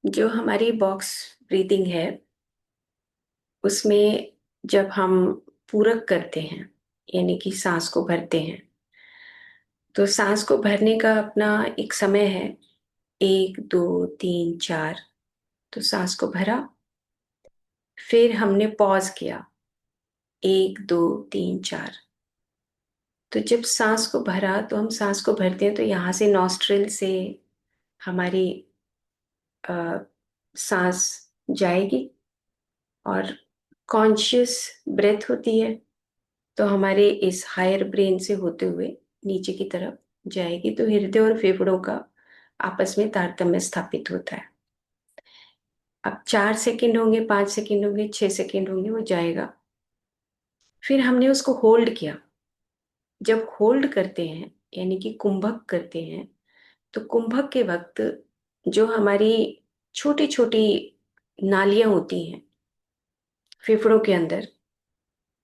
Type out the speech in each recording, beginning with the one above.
जो हमारी box breathing है उसमें जब हम पूरक करते हैं यानी कि सांस को भरते हैं तो सांस को भरने का अपना एक समय है। 1 2 3 4। तो सांस को भरा, फिर हमने पॉज किया। 1 2 3 4। तो जब सांस को भरा तो हम सांस को भरते हैं तो यहाँ से नॉस्ट्रिल से हमारी अ, सांस जाएगी और कॉन्शियस ब्रेथ होती है। तो हमारे इस हायर ब्रेन से होते हुए नीचे की तरफ जाएगी तो हृदय और फेफड़ों का आपस में तारतम्य स्थापित होता है। अब 4 सेकंड होंगे, 5 सेकंड होंगे, 6 सेकंड होंगे, वो जाएगा। फिर हमने उसको होल्ड किया। जब होल्ड करते हैं यानी कि कुंभक करते हैं तो कुंभक के वक्त जो हमारी छोटी छोटी नालियां होती हैं फेफड़ों के अंदर,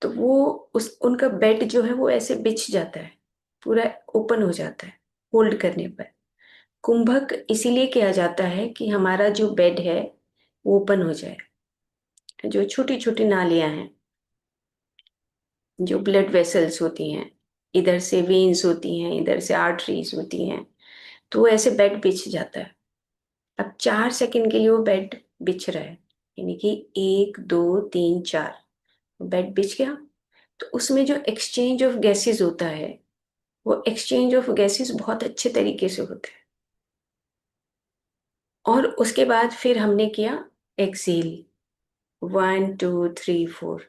तो वो उस उनका बेड जो है वो ऐसे बिछ जाता है, पूरा ओपन हो जाता है होल्ड करने पर। कुंभक इसीलिए किया जाता है कि हमारा जो बेड है वो ओपन हो जाए। जो छोटी छोटी नालियां हैं, जो ब्लड वेसल्स होती हैं, इधर से वेन्स होती हैं, इधर से आर्टरीज होती हैं, तो वो ऐसे बेड बिछ जाता है। अब 4 सेकंड के लिए वो बेड बिछ रहा है यानी कि 1 2 3 4 बेड बिछ गया। तो उसमें जो एक्सचेंज ऑफ गैसेस होता है वो एक्सचेंज ऑफ गैसेस बहुत अच्छे तरीके से होता है। और उसके बाद फिर हमने किया एक्सेल। 1 2 3 4।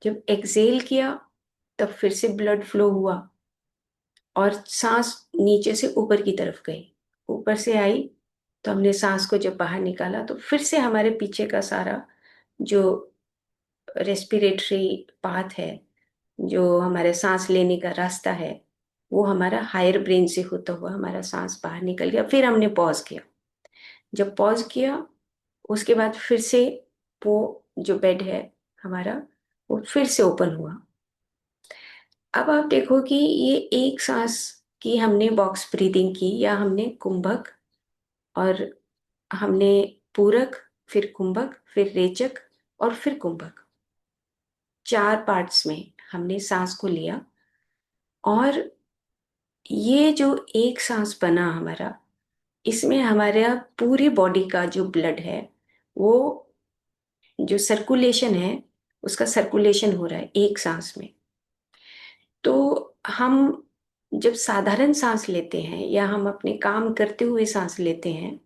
जब एक्सेल किया तब फिर से ब्लड फ्लो हुआ और सांस नीचे से ऊपर की तरफ गई, ऊपर से आई। तो हमने सांस को जब बाहर निकाला तो फिर से हमारे पीछे का सारा जो रेस्पिरेटरी पाथ है, जो हमारे सांस लेने का रास्ता है, वो हमारा हायर ब्रेन से होता हुआ हमारा सांस बाहर निकल गया। फिर हमने पॉज किया। जब पॉज किया उसके बाद फिर से वो जो बेड है हमारा वो फिर से ओपन हुआ। अब आप देखो कि ये एक सांस की हमने बॉक्स ब्रीदिंग की या हमने कुंभक और हमने पूरक, फिर कुंभक, फिर रेचक और फिर कुंभक, 4 पार्ट्स में हमने सांस को लिया। और ये जो एक सांस बना हमारा, इसमें हमारा पूरी बॉडी का जो ब्लड है वो जो सर्कुलेशन है उसका सर्कुलेशन हो रहा है एक सांस में। तो हम जब साधारण सांस लेते हैं या हम अपने काम करते हुए सांस लेते हैं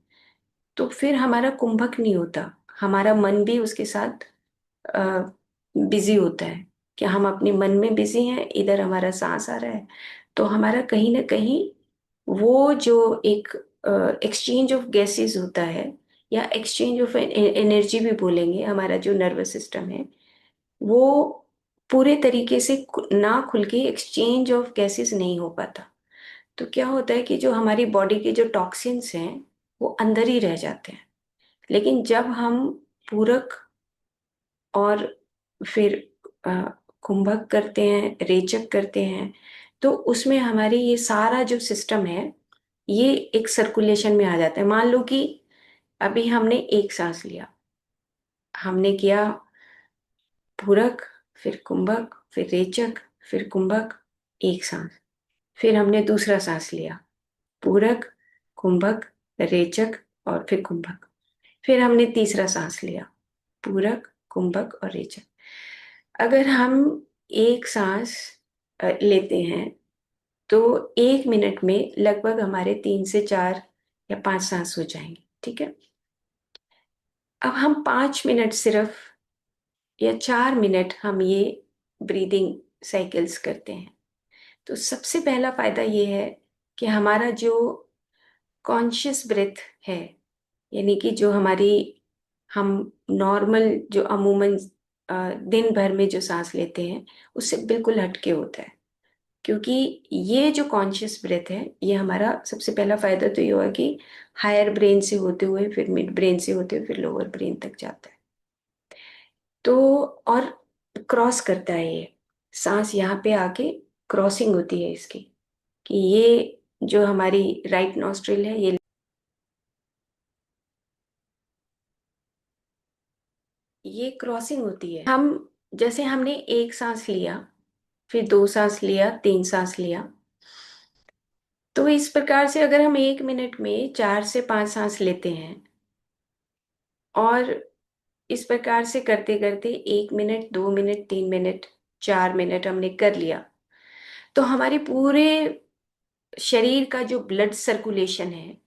तो फिर हमारा कुंभक नहीं होता, हमारा मन भी उसके साथ बिजी होता है कि हम अपने मन में बिजी हैं, इधर हमारा सांस आ रहा है। तो हमारा कहीं ना कहीं वो जो एक एक्सचेंज ऑफ गैसेस होता है या एक्सचेंज ऑफ एनर्जी भी बोलेंगे, हमारा जो नर्वस सिस्टम है वो पूरे तरीके से ना खुल के एक्सचेंज ऑफ गैसेस नहीं हो पाता। तो क्या होता है कि जो हमारी बॉडी के जो टॉक्सिन्स हैं वो अंदर ही रह जाते हैं। लेकिन जब हम पूरक और फिर अ, कुंभक करते हैं, रेचक करते हैं, तो उसमें हमारी ये सारा जो सिस्टम है ये एक सर्कुलेशन में आ जाता है। मान लो कि अभी हमने एक सांस लिया, हमने किया पूरक, फिर कुंभक, फिर रेचक, फिर कुंभक, एक सांस। फिर हमने दूसरा सांस लिया, पूरक, कुंभक, रेचक और फिर कुंभक। फिर हमने तीसरा सांस लिया, पूरक, कुंभक और रेचक। अगर हम एक सांस लेते हैं तो 1 मिनट में लगभग हमारे 3 से 4 या 5 सांस हो जाएंगे, ठीक है। अब हम 5 मिनट सिर्फ या 4 मिनट हम ये ब्रीदिंग साइकिल्स करते हैं। तो सबसे पहला फायदा ये है कि हमारा जो कॉन्शियस ब्रेथ है यानी कि जो हमारी हम नॉर्मल जो अमूमन दिन भर में जो सांस लेते हैं उससे बिल्कुल हटके होता है। क्योंकि ये जो कॉन्शियस ब्रेथ है ये हमारा सबसे पहला फायदा तो ये हुआ कि हायर ब्रेन से होते हुए फिर मिड ब्रेन से होते हुए फिर लोअर ब्रेन तक जाता है। तो और क्रॉस करता है ये सांस यहाँ पे आके क्रॉसिंग होती है इसकी, कि ये जो हमारी राइट नॉस्ट्रिल है ये ये क्रॉसिंग होती है। हम जैसे हमने एक सांस लिया, फिर दो सांस लिया, तीन सांस लिया, तो इस प्रकार से अगर हम 1 मिनट में 4 से 5 सांस लेते हैं, और इस प्रकार से करते करते 1 मिनट, 2 मिनट, 3 मिनट, 4 मिनट हमने कर लिया, तो हमारे पूरे शरीर का जो ब्लड सर्कुलेशन है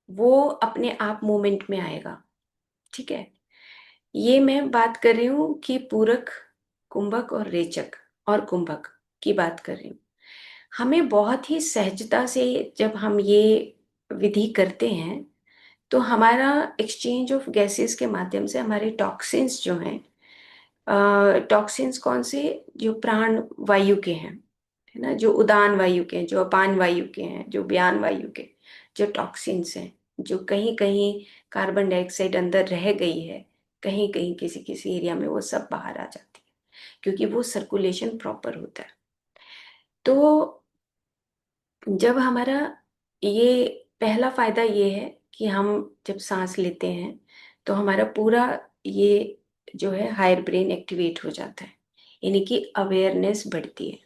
वो अपने आप मूवमेंट में आएगा। ठीक है। ये मैं बात कर रही हूँ कि पूरक, कुंभक और रेचक और कुंभक की बात कर रही हूँ। हमें बहुत ही सहजता से जब हम ये विधि करते हैं तो हमारा एक्सचेंज ऑफ गैसेस के माध्यम से हमारे टॉक्सिन्स जो हैं, टॉक्सिन्स कौन से, जो प्राण वायु के हैं, है ना, जो उदान वायु के हैं, जो अपान वायु के हैं, जो व्यान वायु के, जो टॉक्सिन्स हैं, जो कहीं कहीं कार्बन डाइऑक्साइड अंदर रह गई है, कहीं कहीं किसी किसी एरिया में वो सब बाहर आ जाती है, क्योंकि वो सर्कुलेशन प्रॉपर होता है। तो जब हमारा ये पहला फायदा ये है कि हम जब सांस लेते हैं तो हमारा पूरा ये जो है हायर ब्रेन एक्टिवेट हो जाता है, यानी कि अवेयरनेस बढ़ती है।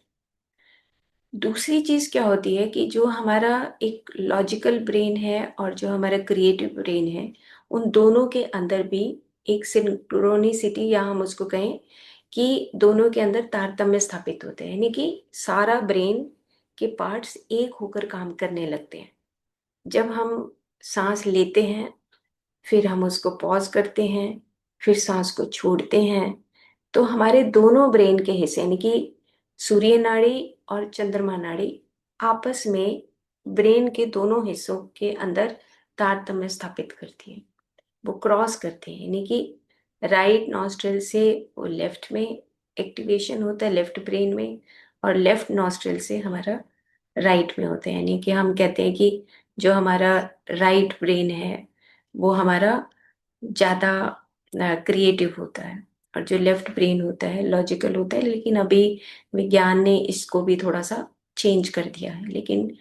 दूसरी चीज क्या होती है कि जो हमारा एक लॉजिकल ब्रेन है और जो हमारा क्रिएटिव ब्रेन है, उन दोनों के अंदर भी एक सिंक्रोनिसिटी, या हम उसको कहें कि दोनों के अंदर तारतम्य स्थापित होते हैं, यानी कि सारा ब्रेन के पार्ट्स एक होकर काम करने लगते हैं। जब हम सांस लेते हैं, फिर हम उसको पॉज करते हैं, फिर सांस को छोड़ते हैं, तो हमारे दोनों ब्रेन के हिस्से, यानी कि सूर्य नाड़ी और चंद्रमा नाड़ी, आपस में ब्रेन के दोनों हिस्सों के अंदर तारतम्य स्थापित करती है, वो क्रॉस करते हैं, यानी कि राइट नॉस्ट्रल से वो लेफ्ट में एक्टिवेशन होता है, लेफ्ट ब्रेन में, और लेफ्ट नॉस्ट्रल से हमारा राइट में होता है। यानी कि हम कहते हैं कि जो हमारा राइट ब्रेन है वो हमारा ज़्यादा क्रिएटिव होता है, और जो लेफ्ट ब्रेन होता है लॉजिकल होता है। लेकिन अभी विज्ञान ने इसको भी थोड़ा सा चेंज कर दिया है, लेकिन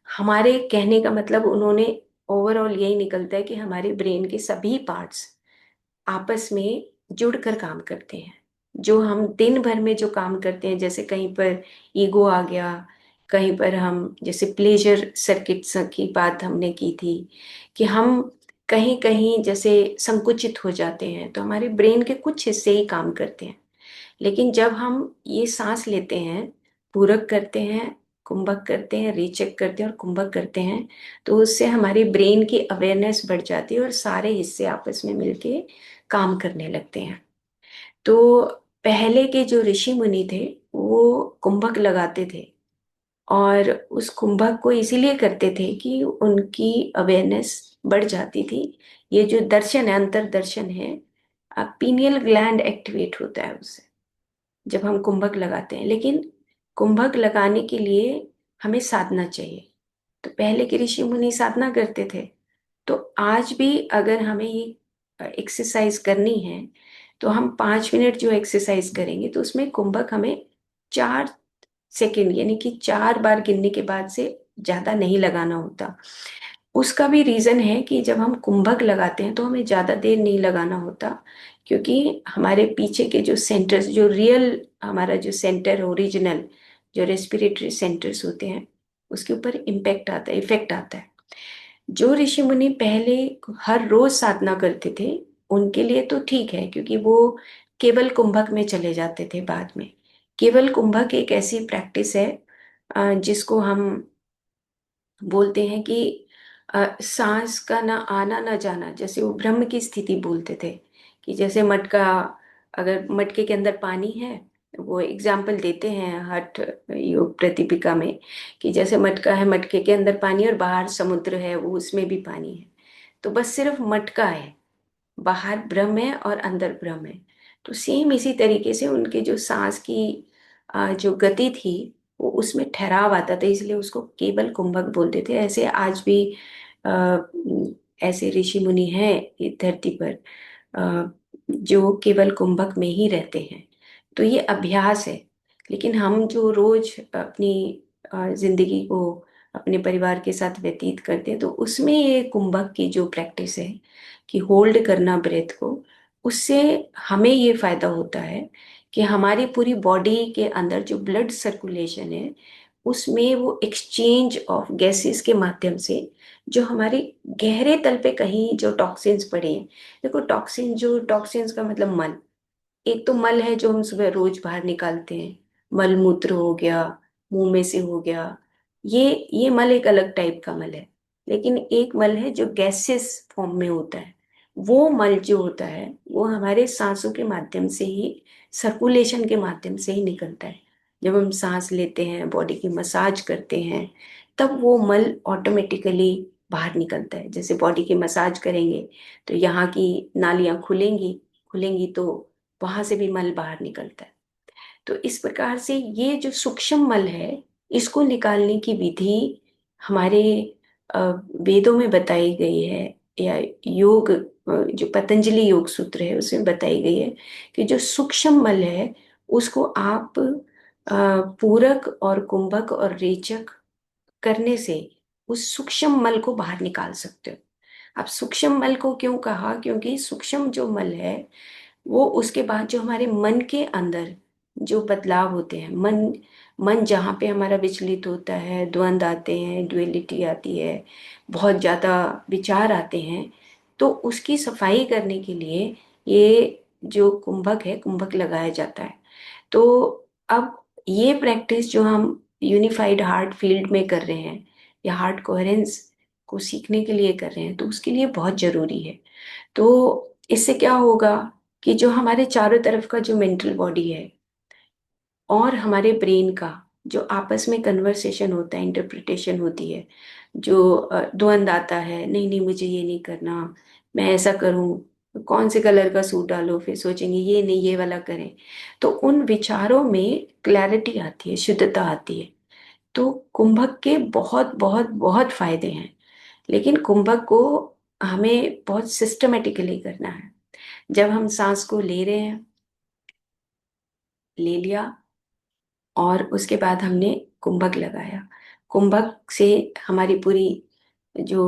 हमारे कहने का मतलब उन्होंने ओवरऑल यही निकलता है कि हमारे ब्रेन के सभी पार्ट्स आपस में जुड़कर काम करते हैं। जो हम दिन भर में जो काम करते हैं, जैसे कहीं पर ईगो आ गया, कहीं पर हम जैसे प्लेजर सर्किट्स की बात हमने की थी, कि हम कहीं कहीं जैसे संकुचित हो जाते हैं, तो हमारे ब्रेन के कुछ हिस्से ही काम करते हैं। लेकिन जब हम ये सांस लेते हैं, पूरक करते हैं, कुंभक करते हैं, रेचक करते हैं और कुंभक करते हैं, तो उससे हमारी ब्रेन की अवेयरनेस बढ़ जाती है और सारे हिस्से आपस में मिलके काम करने लगते हैं। तो पहले के जो ऋषि मुनि थे वो कुंभक लगाते थे, और उस कुंभक को इसीलिए करते थे कि उनकी अवेयरनेस बढ़ जाती थी। ये जो दर्शन है, अंतर दर्शन है, पीनियल ग्लैंड एक्टिवेट होता है उससे जब हम कुंभक लगाते हैं। लेकिन कुंभक लगाने के लिए हमें साधना चाहिए। तो पहले के ऋषि मुनि साधना करते थे, तो आज भी अगर हमें ये एक्सरसाइज करनी है तो हम 5 मिनट जो एक्सरसाइज करेंगे तो उसमें कुंभक हमें 4 सेकेंड, यानी कि 4 बार गिनने के बाद से ज्यादा नहीं लगाना होता। उसका भी रीजन है कि जब हम कुंभक लगाते हैं तो हमें ज्यादा देर नहीं लगाना होता, क्योंकि हमारे पीछे के जो सेंटर्स, जो रियल हमारा जो सेंटर ओरिजिनल, जो रेस्पिरेटरी सेंटर्स होते हैं, उसके ऊपर इम्पैक्ट आता है, इफेक्ट आता है। जो ऋषि मुनि पहले हर रोज साधना करते थे उनके लिए तो ठीक है, क्योंकि वो केवल कुंभक में चले जाते थे बाद में। केवल कुंभक एक ऐसी प्रैक्टिस है जिसको हम बोलते हैं कि सांस का ना आना ना जाना, जैसे वो ब्रह्म की स्थिति बोलते थे, कि जैसे मटका, अगर मटके के अंदर पानी है, वो एग्जाम्पल देते हैं हठ योग प्रतिपिका में, कि जैसे मटका है, मटके के अंदर पानी और बाहर समुद्र है, वो उसमें भी पानी है, तो बस सिर्फ मटका है, बाहर ब्रह्म है और अंदर ब्रह्म है। तो सेम इसी तरीके से उनके जो सांस की जो गति थी, वो उसमें ठहराव आता था, इसलिए उसको केवल कुंभक बोलते थे। ऐसे आज भी आ, ऐसे ऋषि मुनि हैं इस धरती पर जो केवल कुंभक में ही रहते हैं। तो ये अभ्यास है। लेकिन हम जो रोज अपनी जिंदगी को अपने परिवार के साथ व्यतीत करते हैं, तो उसमें ये कुंभक की जो प्रैक्टिस है कि होल्ड करना ब्रेथ को, उससे हमें ये फायदा होता है कि हमारी पूरी बॉडी के अंदर जो ब्लड सर्कुलेशन है उसमें वो एक्सचेंज ऑफ गैसेस के माध्यम से जो हमारे गहरे तल पे कहीं जो टॉक्सिन्स पड़े हैं। देखो टॉक्सिन्स का मतलब मल, एक तो मल है जो हम सुबह रोज बाहर निकालते हैं, मल मूत्र हो गया, मुंह में से हो गया, ये ये मल एक अलग टाइप का मल है। लेकिन एक मल है जो गैसेस फॉर्म में होता है। वो मल जो होता है वो हमारे सांसों के माध्यम से ही, सर्कुलेशन के माध्यम से ही निकलता है। जब हम सांस लेते हैं, बॉडी की मसाज करते हैं, तब वो मल ऑटोमेटिकली बाहर निकलता है। जैसे बॉडी की मसाज करेंगे तो यहाँ की नालियां खुलेंगी, खुलेंगी तो वहां से भी मल बाहर निकलता है। तो इस प्रकार से ये जो सूक्ष्म मल है, इसको निकालने की विधि हमारे अ, वेदों में बताई गई है, या योग जो पतंजलि योग सूत्र है उसमें बताई गई है कि जो सूक्ष्म मल है उसको आप पूरक और कुंभक और रेचक करने से उस सूक्ष्म मल को बाहर निकाल सकते हो। अब सूक्ष्म मल को क्यों कहा? क्योंकि सूक्ष्म जो मल है वो उसके बाद जो हमारे मन के अंदर जो बदलाव होते हैं, मन मन जहाँ पे हमारा विचलित होता है, द्वंद आते हैं, ड्युअलिटी आती है, बहुत ज़्यादा विचार आते हैं, तो उसकी सफाई करने के लिए ये जो कुंभक है, कुंभक लगाया जाता है। तो अब ये प्रैक्टिस जो हम यूनिफाइड हार्ट फील्ड में कर रहे हैं या हार्ट कोहेरेंस को सीखने के लिए कर रहे हैं, तो उसके लिए बहुत जरूरी है। तो इससे क्या होगा कि जो हमारे चारों तरफ का जो मेंटल बॉडी है और हमारे ब्रेन का जो आपस में कन्वर्सेशन होता है, इंटरप्रिटेशन होती है, जो द्वंद आता है, नहीं नहीं मुझे ये नहीं करना, मैं ऐसा करूं, कौन से कलर का सूट डालो, फिर सोचेंगे ये नहीं ये वाला करें, तो उन विचारों में क्लैरिटी आती है, शुद्धता आती है। तो कुंभक के बहुत बहुत बहुत फायदे हैं, लेकिन कुंभक को हमें बहुत सिस्टमेटिकली करना है। जब हम सांस को ले रहे हैं, ले लिया, और उसके बाद हमने कुंभक लगाया। कुंभक से हमारी पूरी जो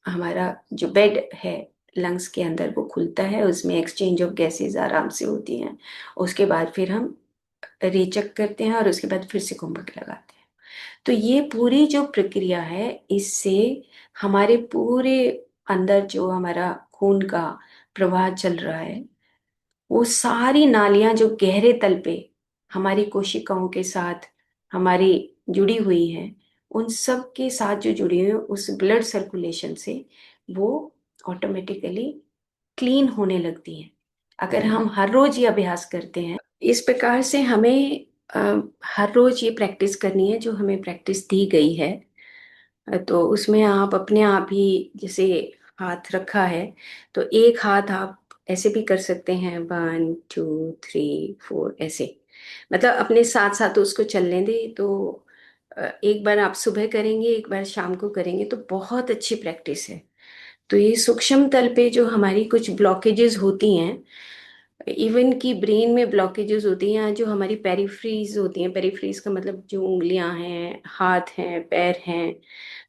हमारा जो बेड है लंग्स के अंदर वो खुलता है, उसमें एक्सचेंज ऑफ गैसेस आराम से होती हैं। उसके बाद फिर हम रेचक करते हैं और उसके बाद फिर से कुंभक लगाते हैं। तो ये पूरी जो प्रक्रिया है, इससे हमारे पूरे अंदर जो हमारा खून का प्रवाह चल रहा है, वो सारी नालियां जो गहरे तल पे हमारी कोशिकाओं के साथ हमारी जुड़ी हुई हैं, उन सब के साथ जो जुड़ी हुई हैं उस ब्लड सर्कुलेशन से वो ऑटोमेटिकली क्लीन होने लगती हैं। अगर हम हर रोज ये अभ्यास करते हैं इस प्रकार से, हमें हर रोज ये प्रैक्टिस करनी है जो हमें प्रैक्टिस दी गई है। तो उसमें आप अपने आप ही, जैसे हाथ रखा है तो एक हाथ आप ऐसे भी कर सकते हैं, 1 2 3 4 ऐसे, मतलब अपने साथ साथ उसको चलने दें। तो एक बार आप सुबह करेंगे, एक बार शाम को करेंगे, तो बहुत अच्छी प्रैक्टिस है। तो ये सूक्ष्म तल पे जो हमारी कुछ ब्लॉकेजेस होती हैं, इवन की ब्रेन में ब्लॉकेजेस होती हैं, जो हमारी पेरिफ्रीज होती हैं, पेरिफ्रीज का मतलब जो उंगलियां हैं, हाथ हैं, पैर हैं,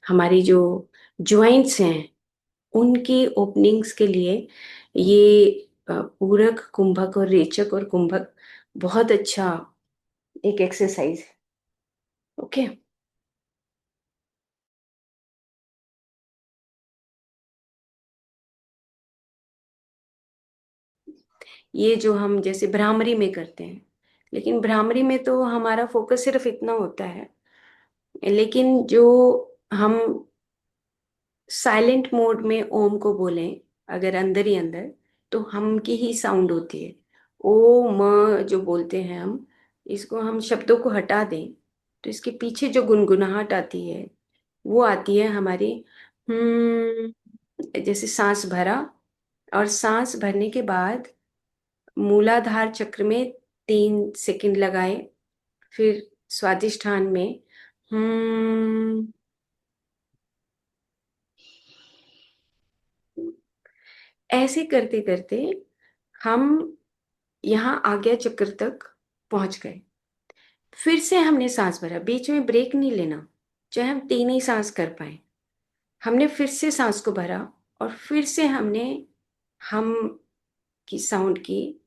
हमारी जो जॉइंट्स हैं, उनकी ओपनिंग्स के लिए ये पूरक कुंभक और रेचक और कुंभक बहुत अच्छा एक एक्सरसाइज है। ओके। ये जो हम जैसे भ्रामरी में करते हैं, लेकिन भ्रामरी में तो हमारा फोकस सिर्फ इतना होता है, लेकिन जो हम साइलेंट मोड में ओम को बोलें अगर अंदर ही अंदर, तो हम की ही साउंड होती है। ओ म जो बोलते हैं हम, इसको हम शब्दों को हटा दें तो इसके पीछे जो गुनगुनाहट आती है वो आती है हमारी जैसे सांस भरा, और सांस भरने के बाद मूलाधार चक्र में 3 सेकंड लगाए, फिर स्वादिष्ठान में हम्म, ऐसे करते करते हम यहाँ आज्ञा चक्र तक पहुंच गए। फिर से हमने सांस भरा, बीच में ब्रेक नहीं लेना, चाहे हम 3 ही सांस कर पाए। हमने फिर से सांस को भरा और फिर से हमने हम की साउंड की।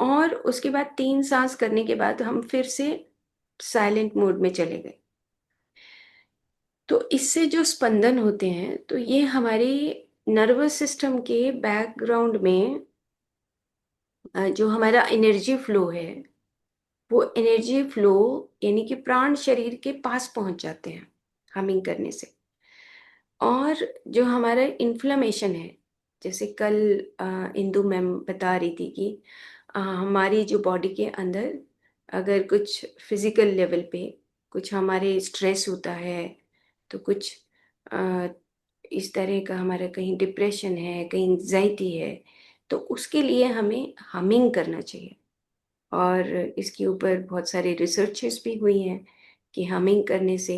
और उसके बाद 3 सांस करने के बाद हम फिर से साइलेंट मोड में चले गए। तो इससे जो स्पंदन होते हैं, तो ये हमारी नर्वस सिस्टम के बैकग्राउंड में जो हमारा एनर्जी फ्लो है, वो एनर्जी फ्लो यानी कि प्राण शरीर के पास पहुंच जाते हैं हमिंग करने से। और जो हमारा इन्फ्लेमेशन है, जैसे कल इंदु मैम बता रही थी कि हमारी जो बॉडी के अंदर अगर कुछ फिजिकल लेवल पे कुछ हमारे स्ट्रेस होता है, तो कुछ अ, इस तरह का हमारा कहीं डिप्रेशन है, कहीं एंजाइटी है, तो उसके लिए हमें हमिंग करना चाहिए। और इसके ऊपर बहुत सारे रिसर्चेस भी हुई हैं कि हमिंग करने से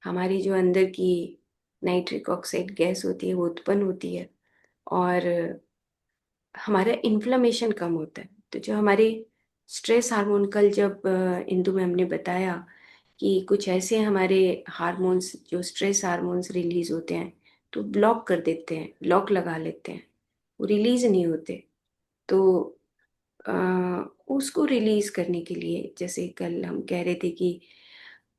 हमारी जो अंदर की नाइट्रिक ऑक्साइड गैस होती है वो उत्पन्न होती है, और हमारा इन्फ्लेमेशन कम होता है। तो जो हमारे स्ट्रेस हार्मोन, कल जब इंदु मैम ने बताया कि कुछ ऐसे हमारे हार्मोन्स जो स्ट्रेस हार्मोन्स रिलीज होते हैं, तो ब्लॉक कर देते हैं, लॉक लगा लेते हैं, वो रिलीज नहीं होते। तो अ, उसको रिलीज करने के लिए, जैसे कल हम कह रहे थे कि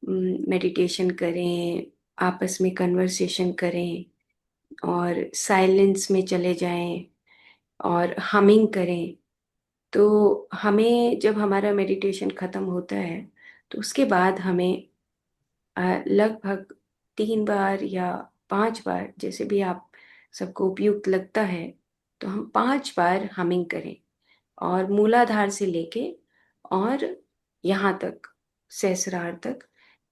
मेडिटेशन करें, आपस में कन्वर्सेशन करें, और साइलेंस में चले जाएं, और हमिंग करें। तो हमें जब हमारा मेडिटेशन खत्म होता है, तो उसके बाद हमें लगभग 3 बार या 5 बार, जैसे भी आप सबको उपयुक्त लगता है, तो हम 5 बार हमिंग करें, और मूलाधार से लेके और यहाँ तक, सहस्रार तक,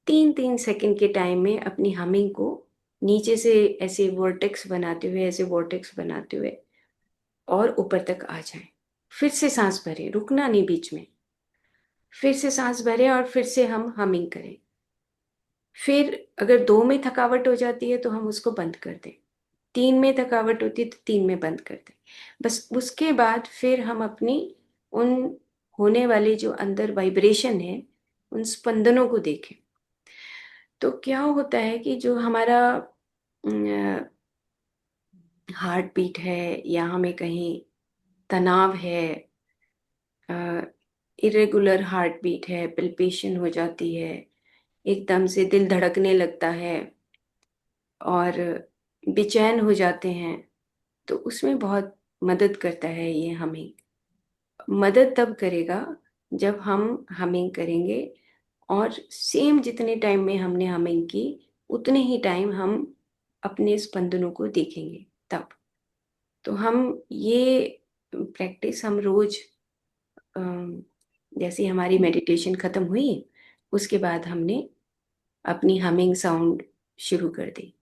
3-3 सेकंड के टाइम में अपनी हमिंग को नीचे से ऐसे वॉर्टेक्स बनाते हुए, ऐसे वॉर्टेक्स बनाते हुए और ऊपर तक आ जाएं। फिर से सांस भरें, रुकना नहीं बीच में। फिर से सांस भरें और फिर से हम हमिंग करें। फिर अगर 2 में थकावट हो जाती है तो हम उसको बंद कर दें। 3 में थकावट होती है तो 3 में बंद कर दें। बस उसके बाद फिर हम अपनी उन होने वाले जो अंदर वाइब्रेशन है, उन स्पंदनों को देखें। तो क्या होता है कि जो हमारा हार्ट बीट है, या हमें कहीं तनाव है, इरेगुलर हार्ट बीट है, पल्पेशन हो जाती है, एकदम से दिल धड़कने लगता है, और बेचैन हो जाते हैं, तो उसमें बहुत मदद करता है ये हमें। मदद तब करेगा जब हम हमिंग करेंगे, और सेम जितने टाइम में हमने हमिंग की, उतने ही टाइम हम अपने स्पंदनों को देखेंगे तब। तो हम ये प्रैक्टिस हम रोज, अम, जैसे हमारी मेडिटेशन खत्म हुई, उसके बाद हमने अपनी हमिंग साउंड शुरू कर दी।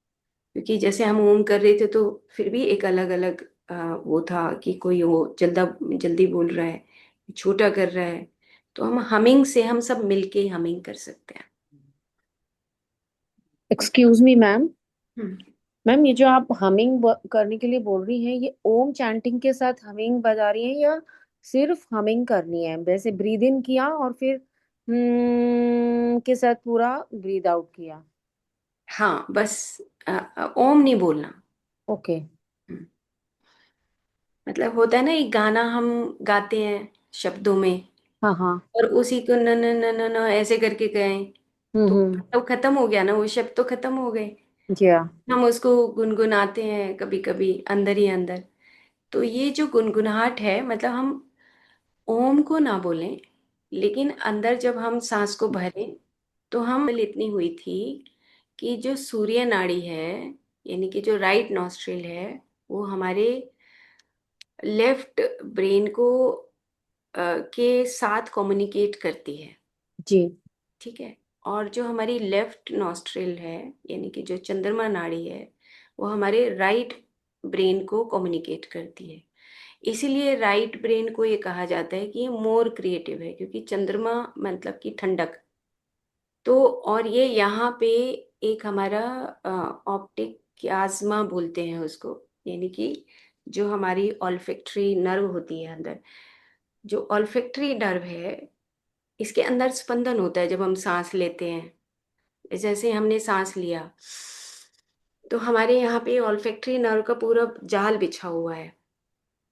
क्योंकि जैसे हम ओम कर रहे थे, तो फिर भी एक अलग अलग वो था कि कोई वो जल्दी बोल रहा है, छोटा कर रहा है। तो हम हमिंग से हम सब मिलके हमिंग कर सकते हैं। Excuse me ma'am. Hmm. Ma'am, ये जो आप हमिंग करने के लिए बोल रही हैं, ये ओम चैंटिंग के साथ हमिंग बजा रही हैं या सिर्फ हमिंग करनी है? वैसे ब्रीद इन किया और फिर के साथ पूरा ब्रीद आउट किया? हाँ, बस ओम नहीं बोलना। ओके। हम्म। मतलब होता है ना, एक गाना हम गाते हैं शब्दों में, हाँ हाँ। और उसी को न न न न न ऐसे करके गए, तो हम्म। तो खत्म हो गया ना, वो शब्द तो खत्म हो गए। क्या? हम उसको गुनगुनाते हैं कभी कभी अंदर ही अंदर। तो ये जो गुनगुनाहट है, मतलब हम ओम को ना बोलें, लेकिन अंदर जब हम सांस को भरें, तो हम इतनी हुई थी कि जो सूर्य नाड़ी है, यानी कि जो राइट नॉस्ट्रिल है, वो हमारे लेफ्ट ब्रेन को के साथ कम्युनिकेट करती है। जी। ठीक है। और जो हमारी लेफ्ट नॉस्ट्रिल है, यानी कि जो चंद्रमा नाड़ी है, वो हमारे राइट ब्रेन को कम्युनिकेट करती है। इसीलिए राइट ब्रेन को ये कहा जाता है कि ये मोर क्रिएटिव है, क्योंकि चंद्रमा मतलब कि ठंडक। तो और ये यहाँ पे एक हमारा ऑप्टिक क्याज्मा बोलते हैं उसको, यानी कि जो हमारी ऑल्फैक्टरी नर्व होती है अंदर, जो ऑल्फैक्टरी नर्व है, इसके अंदर स्पंदन होता है जब हम सांस लेते हैं। जैसे हमने सांस लिया, तो हमारे यहाँ पे ऑल्फैक्टरी नर्व का पूरा जाल बिछा हुआ है।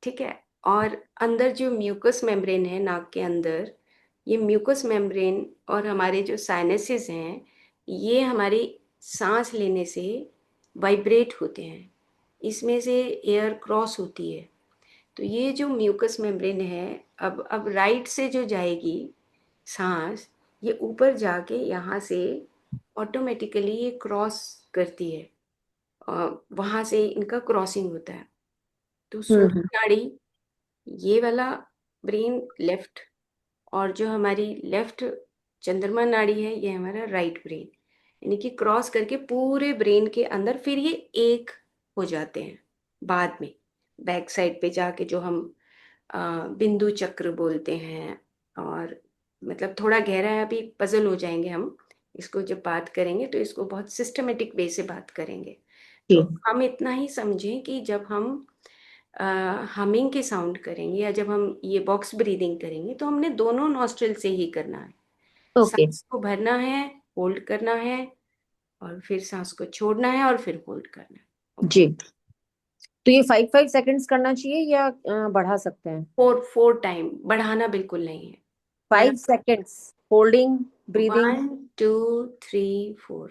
ठीक है। और अंदर जो म्यूकस मेम्ब्रेन है नाक के अंदर, ये म्यूकस मेम्ब्रेन और हमारे जो साइनसेस हैं, ये हमारी सांस लेने से वाइब्रेट होते हैं, इसमें से एयर क्रॉस होती है। तो ये जो म्यूकस मेम्ब्रेन है, अब राइट से जो जाएगी सांस, ये ऊपर जाके यहाँ से ऑटोमेटिकली ये क्रॉस करती है, वहां से इनका क्रॉसिंग होता है। तो हम्म। सूढ़ी नाड़ी, ये वाला ब्रेन लेफ्ट, और जो हमारी लेफ्ट चंद्रमा नाड़ी है, ये हमारा राइट ब्रेन, यानी कि क्रॉस करके पूरे ब्रेन के अंदर फिर ये एक हो जाते हैं बाद में, बैक साइड पे जाके, जो हम बिंदु चक्र बोलते हैं। और मतलब थोड़ा गहरा है, अभी पजल हो जाएंगे हम, इसको जब बात करेंगे तो इसको बहुत सिस्टमेटिक वे से बात करेंगे। जी। तो हम इतना ही समझें कि जब हम हमिंग के साउंड करेंगे या जब हम ये बॉक्स ब्रीदिंग करेंगे, तो हमने दोनों नॉस्ट्रल से ही करना है। ओके। सांस को भरना है, होल्ड करना है, और फिर सांस को छोड़ना है और फिर होल्ड करना है। ओके। जी। तो ये 5 5 सेकंड्स करना चाहिए या बढ़ा सकते हैं? 4 4 टाइम, बढ़ाना बिल्कुल नहीं है। बढ़ा 5 सेकंड्स होल्डिंग ब्रीदिंग। 1 2 3 4,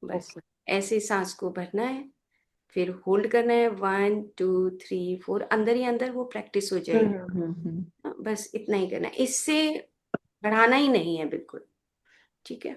बस ओके। ऐसे सांस को भरना है, फिर होल्ड करना है 1 2 3 4, अंदर ही अंदर वो प्रैक्टिस हो जाएगी। हम्म। बस इतना ही करना है, इससे बढ़ाना ही नहीं है बिल्कुल। ठीक है।